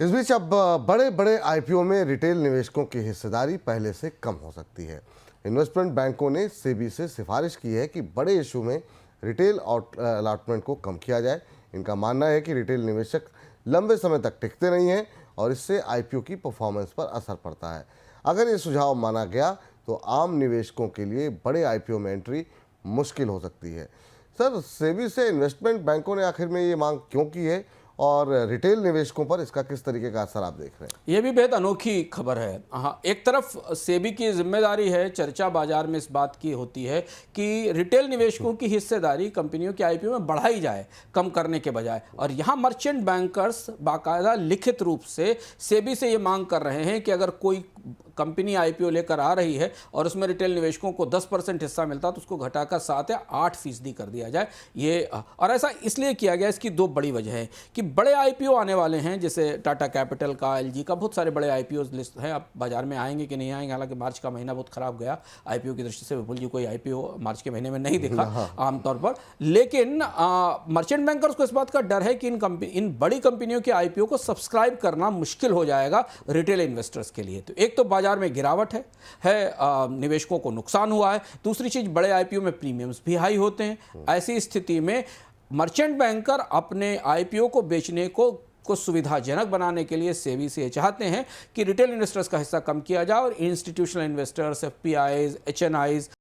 इस बीच अब बड़े बड़े आईपीओ में रिटेल निवेशकों की हिस्सेदारी पहले से कम हो सकती है। इन्वेस्टमेंट बैंकों ने सेबी से सिफारिश की है कि बड़े इशू में रिटेल अलॉटमेंट को कम किया जाए। इनका मानना है कि रिटेल निवेशक लंबे समय तक टिकते नहीं हैं और इससे आईपीओ की परफॉर्मेंस पर असर पड़ता है। अगर ये सुझाव माना गया तो आम निवेशकों के लिए बड़े आईपीओ में एंट्री मुश्किल हो सकती है। सर, सेबी से इन्वेस्टमेंट बैंकों ने आखिर में ये मांग क्यों की है और रिटेल निवेशकों पर इसका किस तरीके का असर आप देख रहे हैं? ये भी बेहद अनोखी खबर है। हाँ, एक तरफ सेबी की जिम्मेदारी है, चर्चा बाजार में इस बात की होती है कि रिटेल निवेशकों की हिस्सेदारी कंपनियों के आईपीओ में बढ़ाई जाए, कम करने के बजाय। और यहाँ मर्चेंट बैंकर्स बाकायदा लिखित रूप से सेबी से ये मांग कर रहे हैं कि अगर कोई कंपनी आईपीओ लेकर आ रही है और उसमें रिटेल निवेशकों को 10% हिस्सा मिलता तो उसको घटाकर 7 या 8% कर दिया जाए। ये और ऐसा इसलिए किया गया, इसकी दो बड़ी वजह है कि बड़े आईपीओ आने वाले हैं, जैसे टाटा कैपिटल का, एलजी का, बहुत सारे बड़े आईपीओ लिस्ट हैं। अब बाजार में आएंगे कि नहीं आएंगे, हालांकि मार्च का महीना बहुत खराब गया आईपीओ की दृष्टि से। विपुल जी, कोई आईपीओ मार्च के महीने में नहीं दिखा आमतौर पर। लेकिन मर्चेंट बैंकर्स को इस बात का डर है कि इन बड़ी कंपनियों के आईपीओ को सब्सक्राइब करना मुश्किल हो जाएगा रिटेल इन्वेस्टर्स के लिए। तो एक तो बाजार में गिरावट है, निवेशकों को नुकसान हुआ है। दूसरी चीज, बड़े आईपीओ में प्रीमियम्स भी हाई होते हैं। ऐसी स्थिति में मर्चेंट बैंकर अपने आईपीओ को बेचने को सुविधाजनक बनाने के लिए सेबी से चाहते हैं कि रिटेल इन्वेस्टर्स का हिस्सा कम किया जाए और इंस्टीट्यूशनल इन्वेस्टर्स, एफपीआईज, एचएनआईज